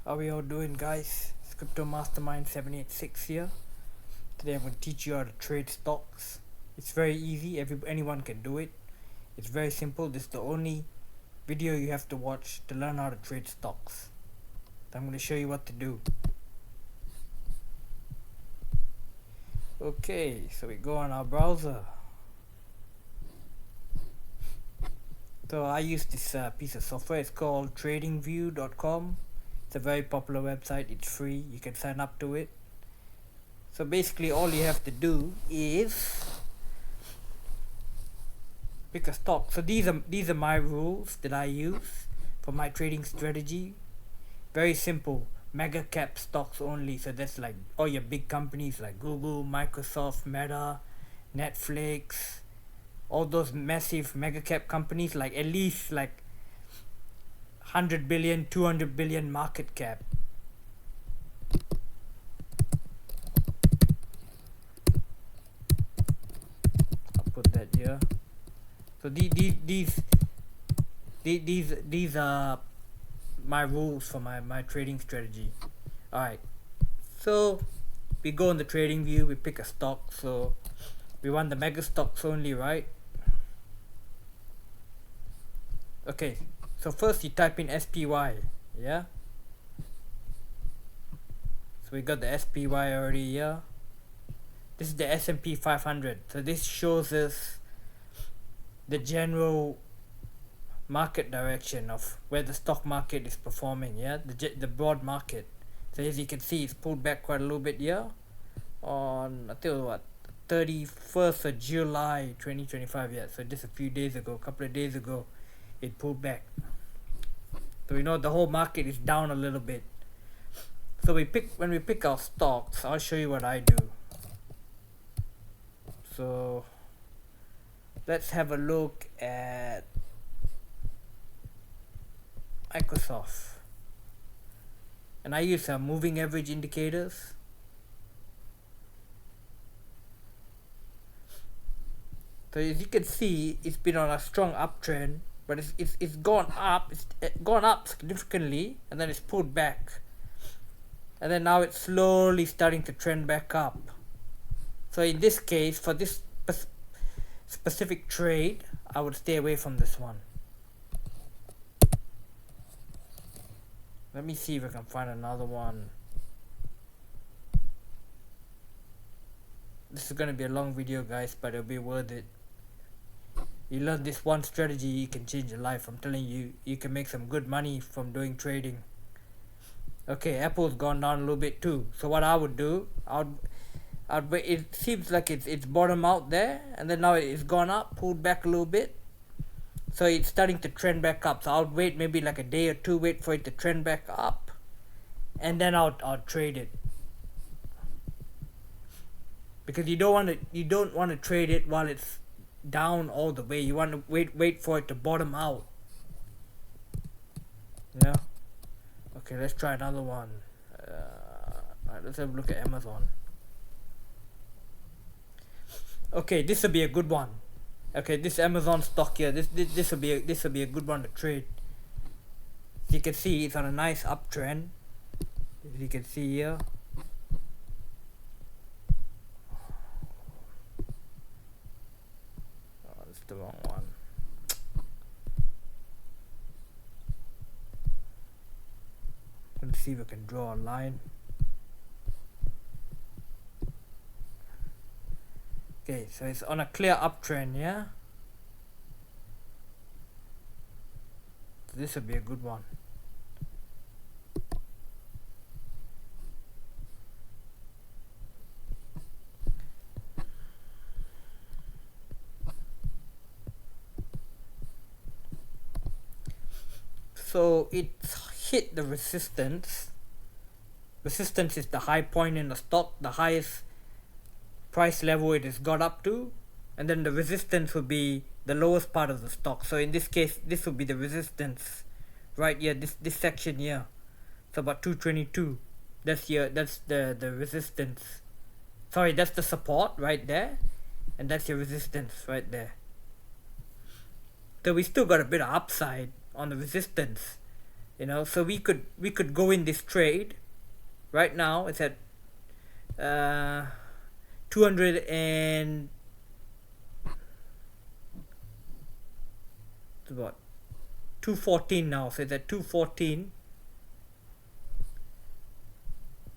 How we all doing, guys? It's Crypto Mastermind 786 here. Today I'm going to teach you how to trade stocks. It's very easy, anyone can do it. It's very simple. This is the only video you have to watch to learn how to trade stocks. So I'm going to show you what to do. Okay, so we go on our browser. So I use this piece of software. It's called tradingview.com. It's a very popular website. It's free. You can sign up to it. So basically all you have to do is pick a stock. So these are my rules that I use for my trading strategy. Very simple. Mega cap stocks only. So that's like all your big companies like Google, Microsoft, Meta, Netflix, all those massive mega cap companies, like at least like 100 billion, 200 billion market cap. I'll put that here. So these are my rules for my trading strategy. Alright, so we go on the trading view, we pick a stock. So we want the mega stocks only, right? Okay, so first you type in SPY, yeah? So we got the SPY already here. This is the S&P 500. So this shows us the general market direction of where the stock market is performing, yeah? The broad market. So as you can see, it's pulled back quite a little bit here on, I think what, 31st of July 2025, yeah? So just a few days ago, a couple of days ago, it pulled back. So we know the whole market is down a little bit. So when we pick our stocks, I'll show you what I do. So let's have a look at Microsoft. And I use some moving average indicators. So as you can see, it's been on a strong uptrend, but it's gone up. It's gone up significantly, and then it's pulled back, and then now it's slowly starting to trend back up. So in this case, for this specific trade, I would stay away from this one. Let me see if I can find another one. This is gonna be a long video, guys, but it'll be worth it. You learn this one strategy, you can change your life. I'm telling you, you can make some good money from doing trading. Okay, Apple's gone down a little bit too. So what I would do, it seems like it's bottom out there, and then now it's gone up, pulled back a little bit. So it's starting to trend back up. So I'll wait maybe like a day or two, wait for it to trend back up, and then I'll trade it. Because you don't want to trade it while it's down all the way. You want to wait for it to bottom out. Yeah. Okay, let's try another one. Alright, let's have a look at Amazon. Okay, this will be a good one. Okay, this Amazon stock here, this will be a good one to trade. As you can see, it's on a nice uptrend. As you can see here. Oh, that's the wrong one. Let's see if we can draw a line. Okay, so it's on a clear uptrend, yeah? So this will be a good one. So it's hit the resistance. Resistance is the high point in the stock, the highest price level it has got up to, and then the resistance will be the lowest part of the stock. So in this case, this will be the resistance right here, this section here. It's about 222. That's the resistance. Sorry, that's the support right there, and that's your resistance right there. So we still got a bit of upside on the resistance, you know. So we could go in this trade right now. It's at 200 and what, 214 now. So it's at 214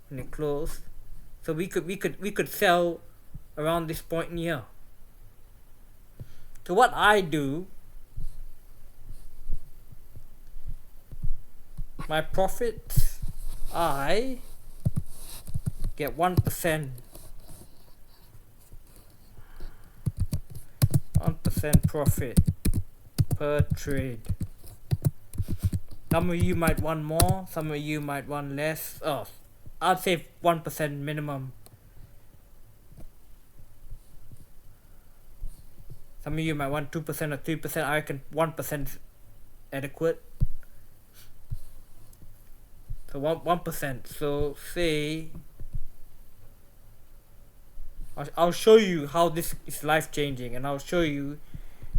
when it closed. So we could sell around this point in here. So what I do, my profit, I get 1%. 1% profit per trade. Some of you might want more, some of you might want less. Oh, I'd say 1% minimum. Some of you might want 2% or 3%. I reckon 1% is adequate. So 1%. So say, I'll show you how this is life changing, and I'll show you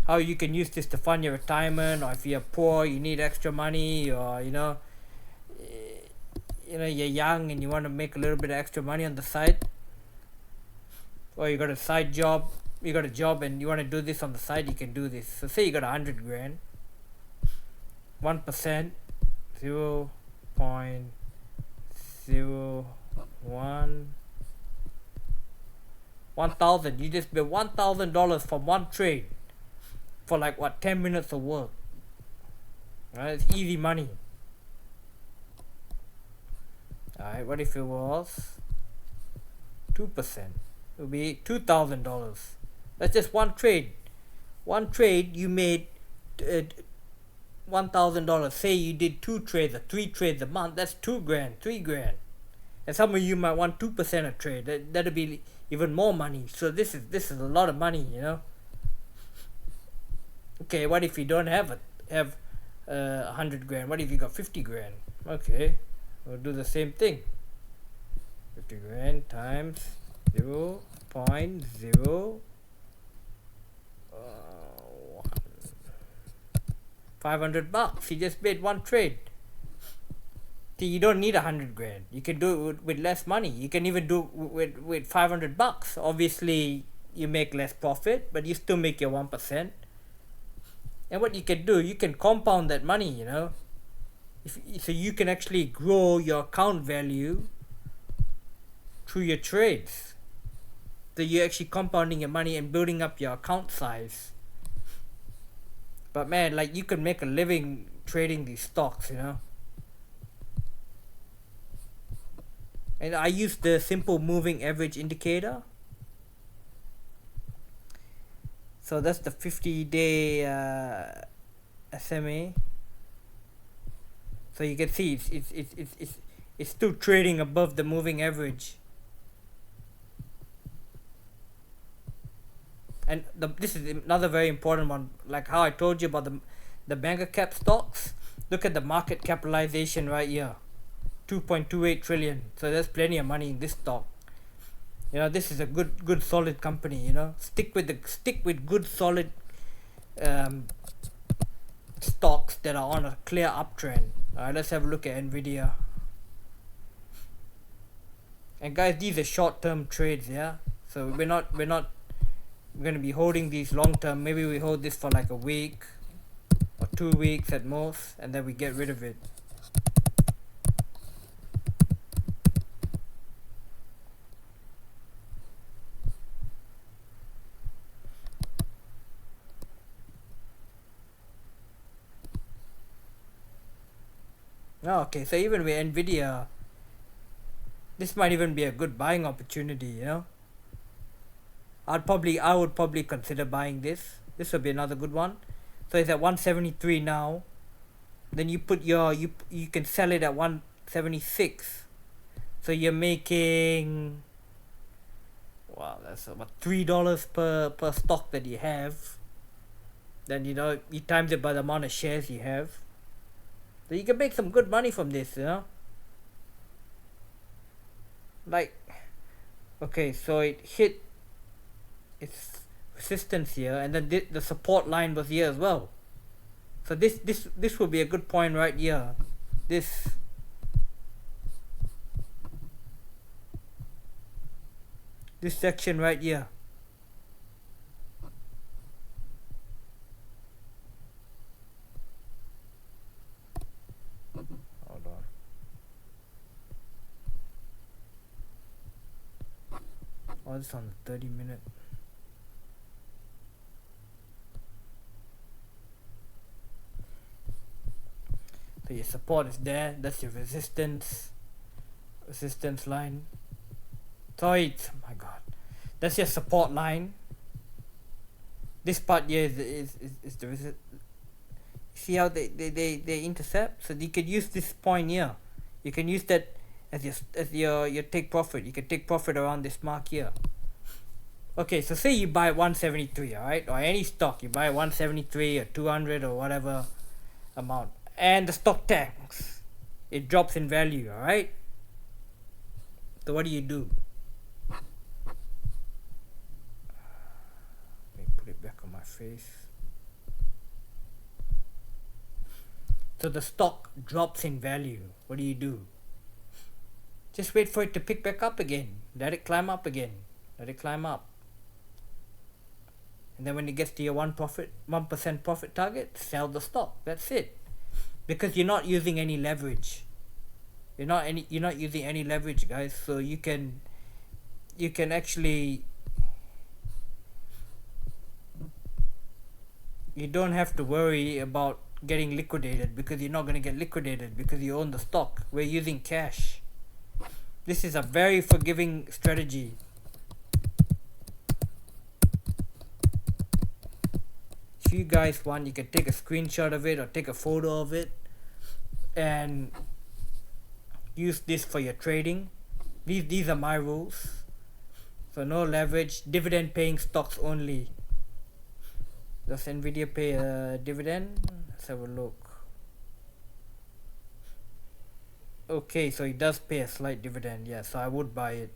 how you can use this to fund your retirement, or if you're poor, you need extra money, or you're young and you want to make a little bit of extra money on the side, or you got a side job, you got a job and you want to do this on the side, you can do this. So say you got 100 grand, 1%, 0.01, 1,000. You just made $1,000 from one trade for like what, 10 minutes of work. Right? It's easy money. Alright, what if it was 2%? It would be $2,000. That's just one trade. One trade you made $1,000. Say you did 2 trades or 3 trades a month. That's 2 grand, 3 grand. And some of you might want 2% a trade. That'll be even more money. So this is a lot of money, you know. Okay, what if you don't have 100 grand? What if you got 50 grand? Okay, we'll do the same thing. 50 grand times 0.0 $500. You just made one trade. See, you don't need 100 grand. You can do it with less money. You can even do it with $500. Obviously, you make less profit, but you still make your 1%. And what you can do, you can compound that money, you know. So you can actually grow your account value through your trades. So you're actually compounding your money and building up your account size. But man, like, you can make a living trading these stocks, you know. And I use the simple moving average indicator. So that's the 50-day SMA. So you can see it's still trading above the moving average. And this is another very important one, like how I told you about the mega cap stocks. Look at the market capitalization right here, 2.28 trillion. So there's plenty of money in this stock. You know, this is a good solid company. You know, stick with good solid stocks that are on a clear uptrend. Alright, let's have a look at Nvidia. And guys, these are short-term trades, yeah. So we're going to be holding these long-term. Maybe we hold this for like a week or 2 weeks at most, and then we get rid of it. Oh, okay, so even with Nvidia, this might even be a good buying opportunity, you know. I would probably consider buying this. This would be another good one. So it's at 173 now. Then you put you can sell it at 176. So you're making, wow, that's about $3 per stock that you have. Then you know, you times it by the amount of shares you have. So you can make some good money from this, you know. Like, okay, so it hit its resistance here, and then the support line was here as well. So this will be a good point right here. this section right here. Hold on. Oh, it's on the 30-minute. So your support is there. That's your resistance line. Sorry, oh my god. That's your support line. This part here is the resist. See how they intercept? So you could use this point here. You can use that as your take profit. You can take profit around this mark here. Okay, so say you buy 173, alright? Or any stock, you buy 173 or 200 or whatever amount. And the stock tanks. It drops in value, alright? So what do you do? Let me put it back on my face. So the stock drops in value. What do you do? Just wait for it to pick back up again. Let it climb up again. Let it climb up. And then when it gets to your 1% profit target, sell the stock. That's it. Because you're not using any leverage. You're not using any leverage, guys. So you can actually, you don't have to worry about getting liquidated, because you're not going to get liquidated because you own the stock. We're using cash. This is a very forgiving strategy. If you guys want, you can take a screenshot of it or take a photo of it and use this for your trading. These are my rules. So no leverage, dividend paying stocks only. Does Nvidia pay a dividend? Let's have a look. Okay, so it does pay a slight dividend. Yeah, so I would buy it.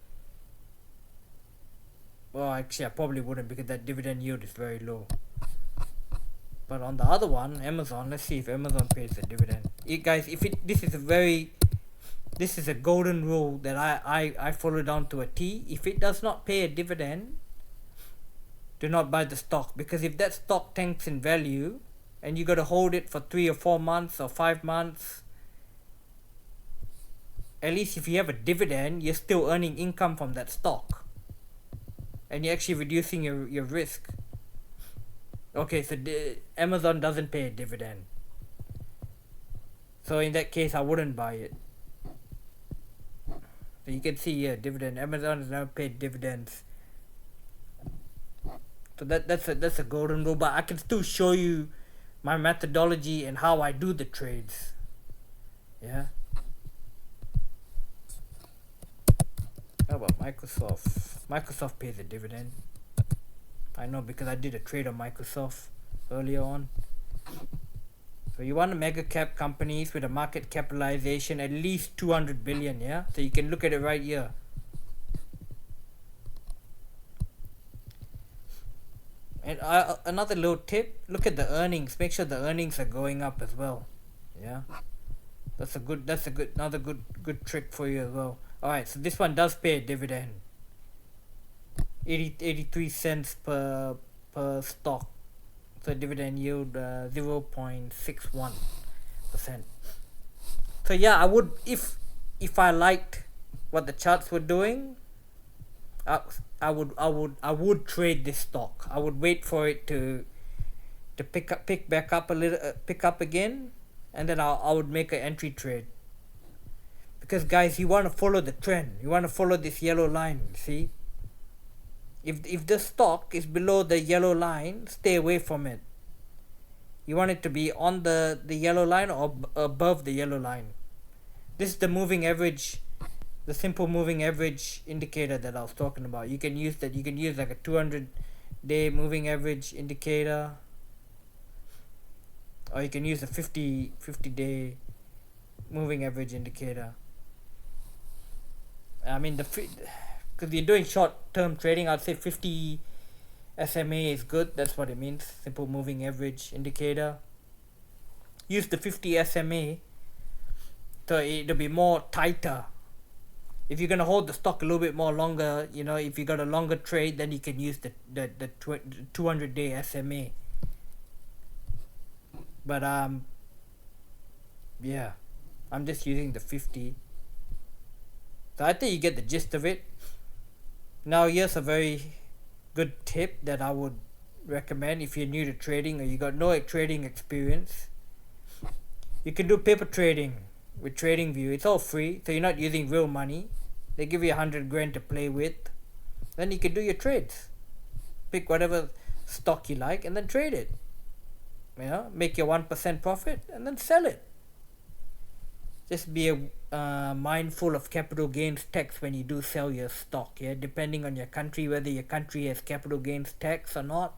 Well, actually I probably wouldn't, because that dividend yield is very low. But on the other one, Amazon, let's see if Amazon pays a dividend. Guys, this is a golden rule that I follow down to a T. If it does not pay a dividend, do not buy the stock, because if that stock tanks in value and you got to hold it for 3 or 4 months or 5 months, at least if you have a dividend, you're still earning income from that stock and you're actually reducing your risk. Okay, so Amazon doesn't pay a dividend, so in that case I wouldn't buy it. So you can see here, dividend. Amazon has never paid dividends. So that's a golden rule, but I can still show you my methodology and how I do the trades. Yeah. How about Microsoft? Microsoft pays a dividend. I know, because I did a trade on Microsoft earlier on. So you want mega cap companies with a market capitalization at least 200 billion, yeah? So you can look at it right here. And another little tip, look at the earnings. Make sure the earnings are going up as well. Yeah. That's another good trick for you as well. Alright, so this one does pay a dividend. 83 cents per stock. So dividend yield 0.61%. So yeah, I would, if I liked what the charts were doing, I would trade this stock. I would wait for it to pick back up a little, pick up again, and then I would make an entry trade. Because guys, you want to follow the trend. You want to follow this yellow line. See, if the stock is below the yellow line, stay away from it. You want it to be on the yellow line or above the yellow line. This is the moving average, the simple moving average indicator that I was talking about. You can use that. You can use like a 200-day moving average indicator, or you can use a 50-day moving average indicator. I mean, because you're doing short-term trading, I'd say 50 SMA is good. That's what it means, simple moving average indicator. Use the 50 SMA So it'll be more tighter. If you're gonna hold the stock a little bit more longer, you know, if you got a longer trade, then you can use the 200-day SMA. But yeah, I'm just using the 50. So I think you get the gist of it. Now here's a very good tip that I would recommend if you're new to trading or you got no trading experience. You can do paper trading with TradingView. It's all free, so you're not using real money. They give you 100 grand to play with. Then you can do your trades. Pick whatever stock you like and then trade it. You know, make your 1% profit and then sell it. Just be mindful of capital gains tax when you do sell your stock. Yeah, depending on your country, whether your country has capital gains tax or not.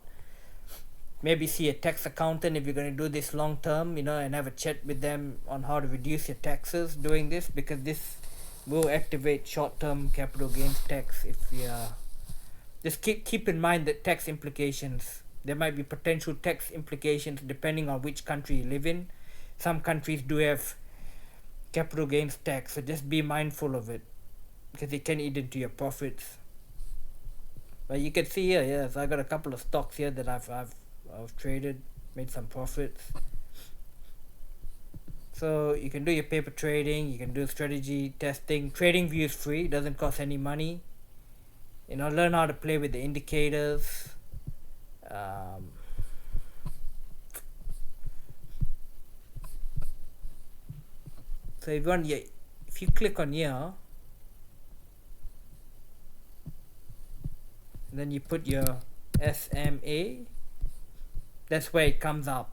Maybe see a tax accountant if you're going to do this long term, you know, and have a chat with them on how to reduce your taxes doing this, because this will activate short-term capital gains tax. If you just keep in mind that tax implications. There might be potential tax implications depending on which country you live in. Some countries do have capital gains tax, so just be mindful of it, because it can eat into your profits. But you can see here, yes, I got a couple of stocks here that I've traded, made some profits. So you can do your paper trading, you can do strategy testing. TradingView is free, doesn't cost any money. You know, learn how to play with the indicators. So if you click on here, then you put your SMA, that's where it comes up,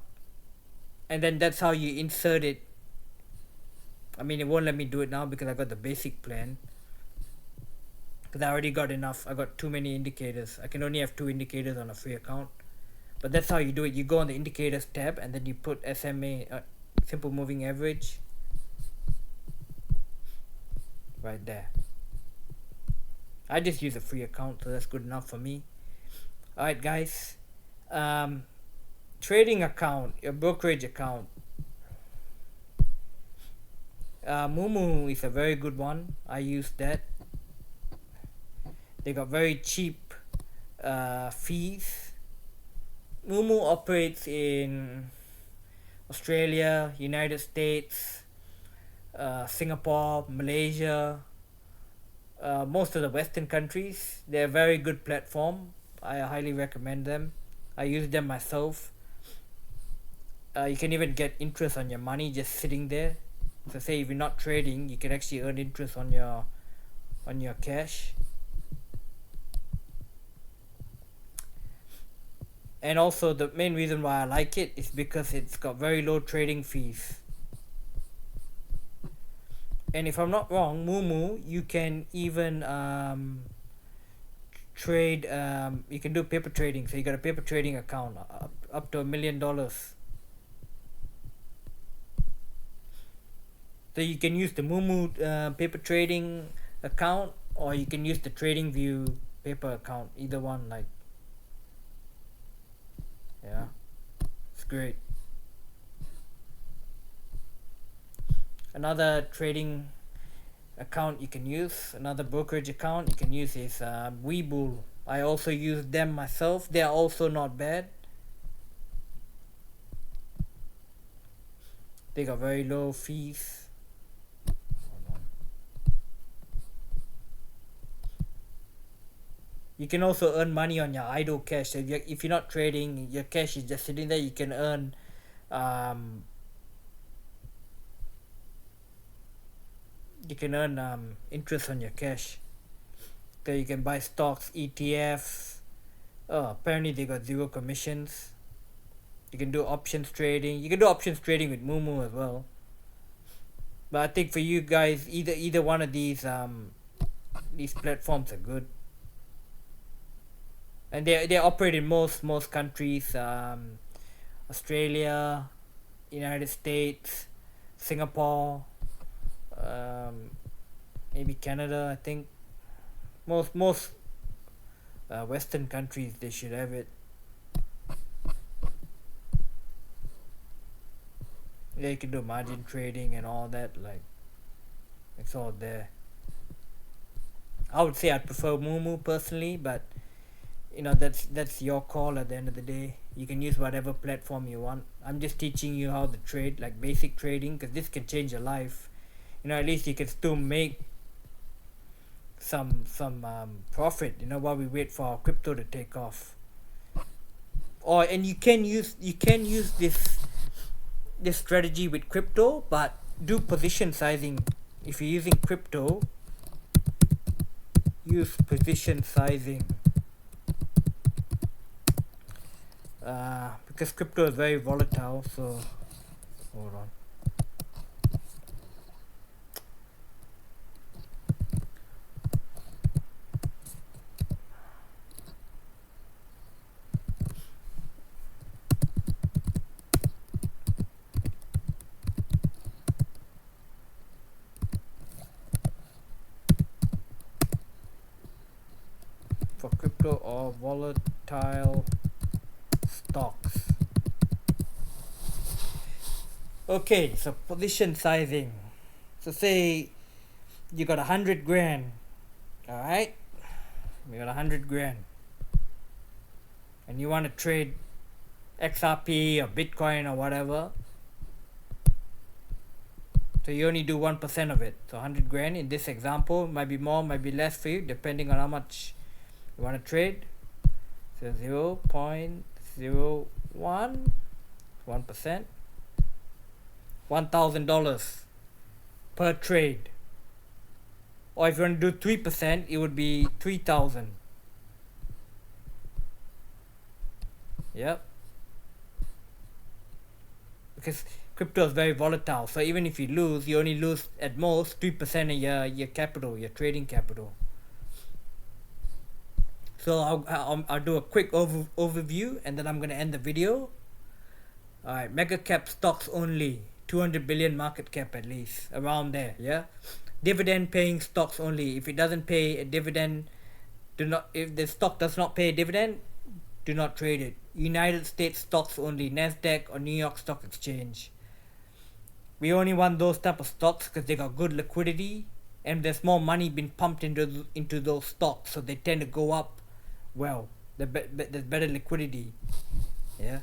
and then that's how you insert it. I mean, it won't let me do it now because I got the basic plan, because I already got enough. I got too many indicators. I can only have 2 indicators on a free account. But that's how you do it. You go on the indicators tab and then you put SMA, simple moving average, right there. I just use a free account, so that's good enough for me. Alright guys, trading account, your brokerage account. Moomoo is a very good one. I use that. They got very cheap fees. Moomoo operates in Australia, United States, Singapore, Malaysia, most of the Western countries. They're a very good platform. I highly recommend them. I use them myself. You can even get interest on your money just sitting there. So say if you're not trading, you can actually earn interest on your cash. And also the main reason why I like it is because it's got very low trading fees. And if I'm not wrong, Moomoo, you can even trade, you can do paper trading. So you got a paper trading account up to $1 million. So you can use the Moomoo paper trading account, or you can use the TradingView paper account. Either one, like, yeah, it's great. Another trading account you can use, another brokerage account you can use is Webull. I also use them myself. They are also not bad. They got very low fees. You can also earn money on your idle cash. So if you're not trading, your cash is just sitting there, you can earn interest on your cash. So you can buy stocks, ETFs. Apparently they got 0 commissions. You can do options trading. You can do options trading with Moomoo as well. But I think for you guys, either one of these platforms are good. And they operate in most countries, Australia, United States, Singapore, maybe Canada. I think most Western countries, they should have it. Yeah, you can do margin trading and all that. Like, It's all there. I would say I'd prefer Moomoo personally, but you know, that's your call at the end of the day. You can use whatever platform you want. I'm just teaching you how to trade, like basic trading, because this can change your life. You know, at least you can still make some profit, you know, while we wait for our crypto to take off. Or and you can use this strategy with crypto, but do position sizing. If you're using crypto, use position sizing. Because crypto is very volatile, so hold on. For crypto or volatile stocks. Okay, so position sizing. So say you got 100 grand, all right? You got 100 grand, and you want to trade XRP or Bitcoin or whatever. So you only do 1% of it. So 100 grand in this example might be more, might be less for you, depending on how much you want to trade. So 0.01, 1%, $1,000 per trade. Or if you want to do 3%, it would be 3,000. Yep. Because crypto is very volatile, so even if you lose, you only lose at most 3% of your capital, your trading capital. So I'll do a quick overview, and then I'm gonna end the video. Alright, mega cap stocks only, 200 billion market cap at least, around there. Yeah, dividend paying stocks only. If it doesn't pay a dividend, if the stock does not pay a dividend, do not trade it. United States stocks only, Nasdaq or New York Stock Exchange. We only want those type of stocks because they got good liquidity, and there's more money being pumped into those stocks, so they tend to go up. Well, there's better liquidity, yeah,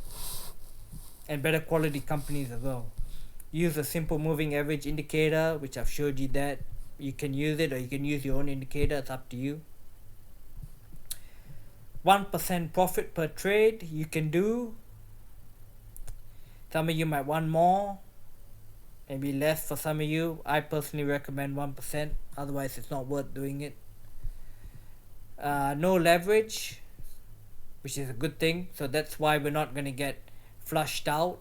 and better quality companies as well. Use a simple moving average indicator, which I've showed you that. You can use it, or you can use your own indicator. It's up to you. 1% profit per trade you can do. Some of you might want more, maybe less for some of you. I personally recommend 1%, otherwise it's not worth doing it. No leverage, which is a good thing, so that's why we're not going to get flushed out.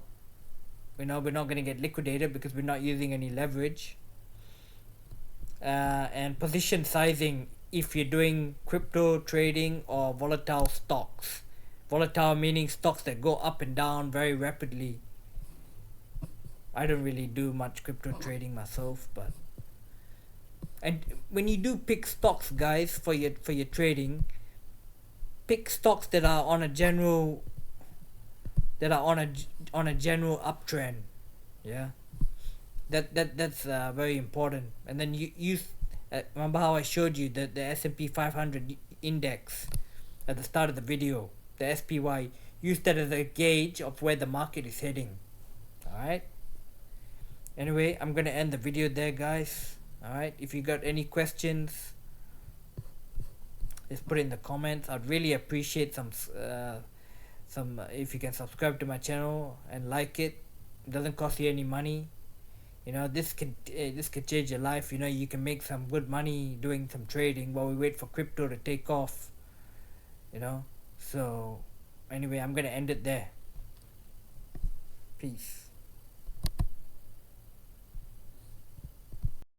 We're not going to get liquidated because we're not using any leverage. And position sizing if you're doing crypto trading or volatile stocks. Volatile meaning stocks that go up and down very rapidly. I don't really do much crypto trading myself, but and when you do pick stocks, guys, for your trading, pick stocks that are on a general general uptrend. Yeah, that's very important. And then you use remember how I showed you the S&P 500 index at the start of the video, the SPY. Use that as a gauge of where the market is heading. Alright, anyway, I'm gonna end the video there, guys. Alright, if you got any questions, just put it in the comments. I'd really appreciate some if you can subscribe to my channel and like it. It doesn't cost you any money. You know, this could change your life. You know, you can make some good money doing some trading while we wait for crypto to take off. You know, so anyway, I'm gonna end it there. Peace.